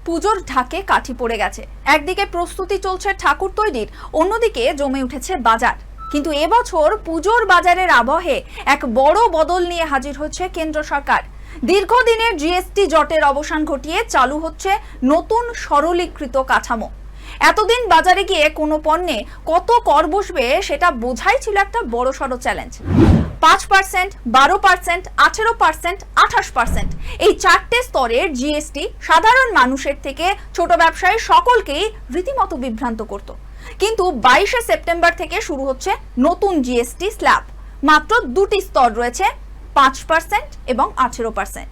পুজোর ঢাকে কাঠি পড়ে গেছে। একদিকে প্রস্তুতি চলছে ঠাকুর তৈরির, অন্যদিকে জমে উঠেছে বাজার। কিন্তু এবছর পুজোর বাজারের আবহে এক বড় বদল নিয়ে হাজির হচ্ছে কেন্দ্র সরকার। দীর্ঘদিনের জিএসটি জটের অবসান ঘটিয়ে চালু হচ্ছে নতুন সরলীকৃত কাঠামো। এতদিন বাজারে গিয়ে কোনো পণ্যে কত কর বসবে সেটা বোঝাই ছিল একটা বড়সড় চ্যালেঞ্জ। 5%, 12%, 18%, 28% এই চারটে স্তরের জিএসটি সাধারণ মানুষের থেকে ছোট ব্যবসায়ী সকলকেই রীতিমতো বিভ্রান্ত করত। কিন্তু 22শে সেপ্টেম্বর থেকে শুরু হচ্ছে নতুন জিএসটি স্ল্যাব। মাত্র দুটি স্তর রয়েছে, 5% এবং 18%।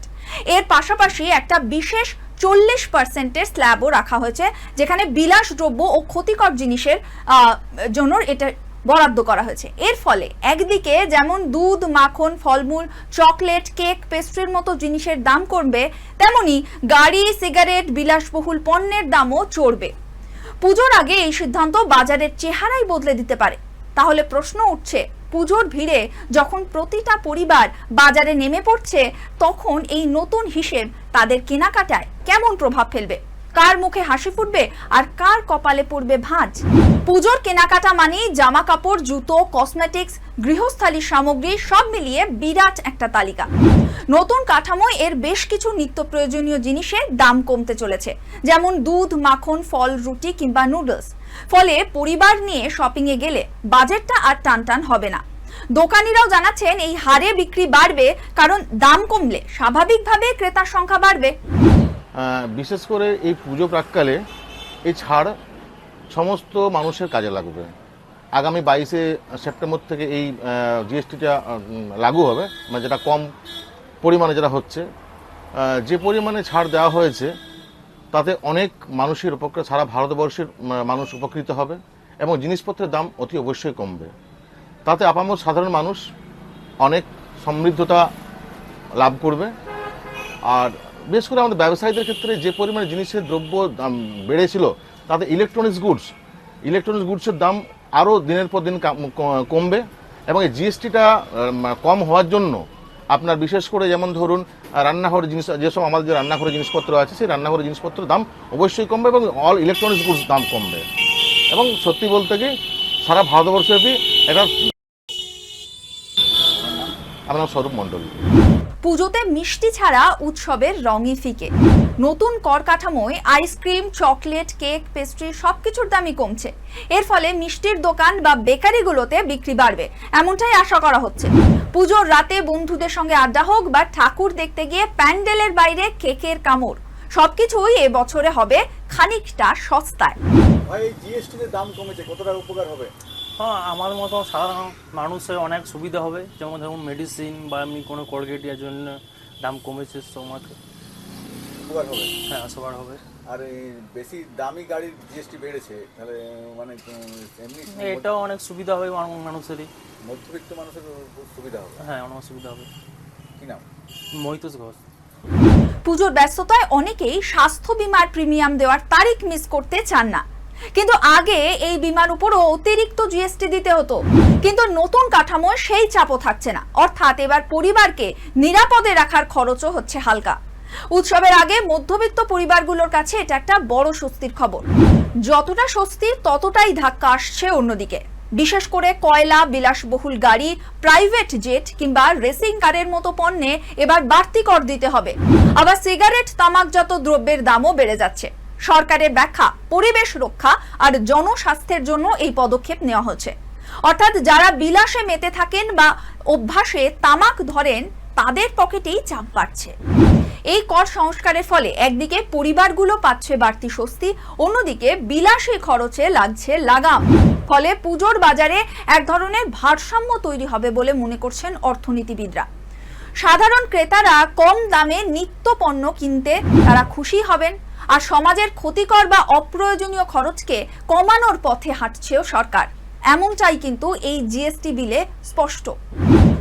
এর পাশাপাশি একটা বিশেষ 40%-এর স্ল্যাবও রাখা হয়েছে, যেখানে বিলাসদ্রব্য ও ক্ষতিকর জিনিসের জন্য এটা বরাদ্দ করা হয়েছে। এর ফলে একদিকে যেমন দুধ, মাখন, ফলমূল, চকলেট, কেক, পেস্ট্রির মতো জিনিসের দাম কমবে, তেমনি গাড়ি, সিগারেট, বিলাসবহুল পণ্যের দামও চড়বে। পুজোর আগে এই সিদ্ধান্ত বাজারের চেহারাই বদলে দিতে পারে। তাহলে প্রশ্ন উঠছে, পুজোর ভিড়ে যখন প্রতিটা পরিবার বাজারে নেমে পড়ছে, তখন এই নতুন হিসেব তাদের কেনাকাটায় কেমন প্রভাব ফেলবে? কার মুখে হাসি ফুটবে আর কার কপালে পড়বে ভাঁজ? পুজোর কেনাকাটা মানেই জামা কাপড়, জুতো, কসমেটিক্স, গৃহস্থালী সামগ্রী সব মিলিয়ে বিরাট একটা তালিকা। নতুন কাঠামোয় এর বেশ কিছু নিত্য প্রয়োজনীয় জিনিসের দাম কমতে চলেছে, যেমন দুধ, মাখন, ফল, রুটি কিংবা নুডলস। ফলে পরিবার নিয়ে শপিং এ গেলে বাজেটটা আর টানটান হবে না। দোকানিরাও জানাচ্ছেন এই হারে বিক্রি বাড়বে, কারণ দাম কমলে স্বাভাবিকভাবে ক্রেতার সংখ্যা বাড়বে। বিশেষ করে এই পুজো প্রাককালে এই ছাড় সমস্ত মানুষের কাজে লাগবে। আগামী 22শে সেপ্টেম্বর থেকে এই জিএসটিটা লাগু হবে, মানে যেটা কম পরিমাণে যেটা হচ্ছে, যে পরিমাণে ছাড় দেওয়া হয়েছে তাতে অনেক মানুষের উপকার, সারা ভারতবর্ষের মানুষ উপকৃত হবে এবং জিনিসপত্রের দাম অতি অবশ্যই কমবে। তাতে আপামর সাধারণ মানুষ অনেক সমৃদ্ধতা লাভ করবে। আর বিশেষ করে আমাদের ব্যবসায়ীদের ক্ষেত্রে যে পরিমাণে জিনিসের দ্রব্য দাম বেড়েছিল, তাতে ইলেকট্রনিক্স গুডসের দাম আরও দিনের পর দিন কমবে। এবং এই জিএসটিটা কম হওয়ার জন্য আপনার বিশেষ করে যেমন ধরুন রান্নাঘরের জিনিস, যেসব আমাদের যে রান্নাঘরের জিনিসপত্র আছে, সেই রান্নাঘরের জিনিসপত্রের দাম অবশ্যই কমবে এবং অল ইলেকট্রনিক্স গুডস দাম কমবে। এবং সত্যি বলতে কি সারা ভারতবর্ষব্যাপী এটা। আমার নাম স্বরূপ মণ্ডল। পুজোতে মিষ্টি ছাড়া উৎসবের রঙই ফিকে। নতুন কর কাঠামোয় আইসক্রিম, চকলেট, কেক, পেস্ট্রি সবকিছুর দামই কমছে। এর ফলে মিষ্টির দোকান বা বেকারিগুলোতে বিক্রি বাড়বে, এমনটাই আশা করা হচ্ছে। পুজোর রাতে বন্ধুদের সঙ্গে আড্ডা হোক বা ঠাকুর দেখতে গিয়ে প্যান্ডেলের বাইরে কেকের কামড়, সবকিছুই এবছরে হবে খানিকটা সস্তায়। ভাই, জিএসটির দাম কমেছে, কতটা উপকার হবে? হ্যাঁ, আমার মতো সাধারণ মানুষের অনেক সুবিধা হবে। যেমন ধরুন মেডিসিন বা এমনি কোনো কোলগেটের জন্য দাম কমেছে, তোমাকে উপকার হবে। হ্যাঁ, সবার হবে। আর বেশি দামি গাড়ির জিএসটি বেড়েছে, তাহলে মানে এমনি এটাও অনেক সুবিধা হবে মানুষেরই। মধ্যবিত্ত মানুষের সুবিধা হবে। হ্যাঁ, অনেক সুবিধা হবে। কি নাম? মহিতোষ ঘোষ। পুজোর ব্যস্ততায় অনেকেই স্বাস্থ্য বীমার প্রিমিয়াম দেওয়ার তারিখ মিস করতে চান না, কিন্তু আগে এই বীমার উপরও অতিরিক্ত জিএসটি দিতে হতো। কিন্তু নতুন কাঠামোয় সেই চাপও থাকছে না, অর্থাৎ এবার পরিবারকে নিরাপদে রাখার খরচও হচ্ছে হালকা। উৎসবের আগে মধ্যবিত্ত পরিবারগুলোর কাছে এটা একটা বড় স্বস্তির খবর। যতটা স্বস্তি ততটাই ধাক্কা আসছে অন্যদিকে। বিশেষ করে কয়লা, বিলাসবহুল গাড়ি, প্রাইভেট জেট কিংবা রেসিং কারের মতো পণ্যে এবার বাড়তি কর দিতে হবে। আবার সিগারেট, তামাকজাত দ্রব্যের দামও বেড়ে যাচ্ছে। সরকারের ব্যাখ্যা, পরিবেশ রক্ষা আর জনস্বাস্থ্যের জন্য এই পদক্ষেপ নেওয়া হচ্ছে। অর্থাৎ যারা বিলাসে মেতে থাকেন বা অভ্যাসে তামাক ধরেন, তাদের পকেটেই চাপ বাড়ছে। এই কর সংস্কারের ফলে একদিকে পরিবারগুলো পাচ্ছে বাড়তি স্বস্তি, অন্যদিকে বিলাসী খরচে লাগছে লাগাম। ফলে পুজোর বাজারে এক ধরনের ভারসাম্য তৈরি হবে বলে মনে করছেন অর্থনীতিবিদরা। সাধারণ ক্রেতারা কম দামে নিত্য পণ্য কিনতে তারা খুশি হবেন, আর সমাজের ক্ষতিকর বা অপ্রয়োজনীয় খরচকে কমানোর পথে হাঁটছেও সরকার। এমনটাই কিন্তু এই জিএসটি বিলে স্পষ্ট।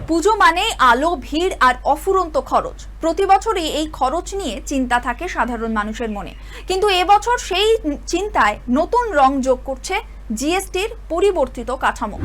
পুজো মানে আলো, ভিড় আর অফুরন্ত খরচ। প্রতি বছরই এই খরচ নিয়ে চিন্তা থাকে সাধারণ মানুষের মনে, কিন্তু এবছর সেই চিন্তায় নতুন রং যোগ করছে জিএসটির পরিবর্তিত কাঠামো।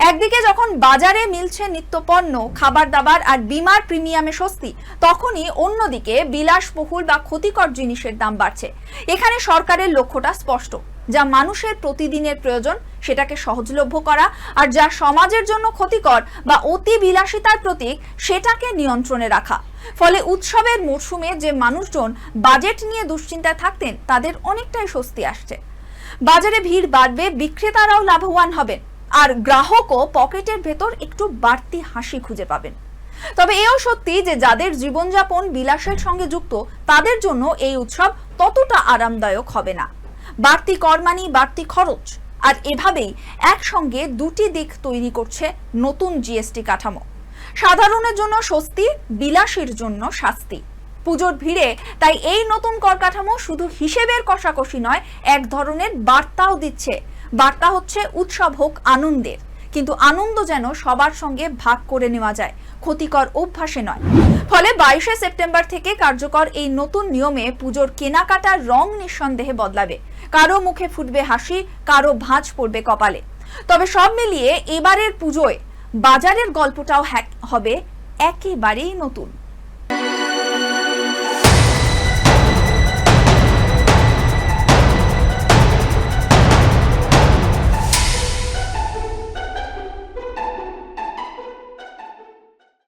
একদিকে যখন বাজারে মিলছে নিত্যপণ্য, খাবার দাবার আর বীমার প্রিমিয়ামে স্বস্তি, তখনই অন্যদিকে বিলাসবহুল বা ক্ষতিকর জিনিসের দাম বাড়ছে। এখানে সরকারের লক্ষ্যটা স্পষ্ট, যা মানুষের প্রতিদিনের প্রয়োজন সেটাকে সহজলভ্য করা, আর যা সমাজের জন্য ক্ষতিকর বা অতি বিলাসিতার প্রতীক সেটাকে নিয়ন্ত্রণে রাখা। ফলে উৎসবের মরশুমে যে মানুষজন বাজেট নিয়ে দুশ্চিন্তায় থাকতেন তাদের অনেকটাই স্বস্তি আসছে। বাজারে ভিড় বাড়বে, বিক্রেতারাও লাভবান হবেন, আর গ্রাহকও পকেটের ভেতর একটু বাড়তি হাসি খুঁজে পাবেন। তবে এও সত্যি যে যাদের জীবনযাপন বিলাসের সঙ্গে যুক্ত তাদের জন্য এই উৎসব ততটা আরামদায়ক হবে না। বাড়তি কর মানি বাড়তি খরচ, আর এভাবেই একসঙ্গে দুটি দিক তৈরি করছে নতুন জিএসটি কাঠামো। সাধারণের জন্য স্বস্তি, বিলাসীর জন্য শাস্তি। পুজোর ভিড়ে তাই এই নতুন কর কাঠামো শুধু হিসেবের কষাকষি নয়, এক ধরনের বার্তাও দিচ্ছে। বার্তা হচ্ছে উৎসব হোক আনন্দের, কিন্তু আনন্দ যেন সবার সঙ্গে ভাগ করে নেওয়া যায়, ক্ষতিকর অভ্যাসে নয়। ফলে 22শে সেপ্টেম্বর থেকে কার্যকর এই নতুন নিয়মে পুজোর কেনাকাটার রং নিঃসন্দেহে বদলাবে। কারো মুখে ফুটবে হাসি, কারো ভাঁজ পড়বে কপালে। তবে সব মিলিয়ে এবারের পুজোয় বাজারের গল্পটাও হবে একেবারেই নতুন।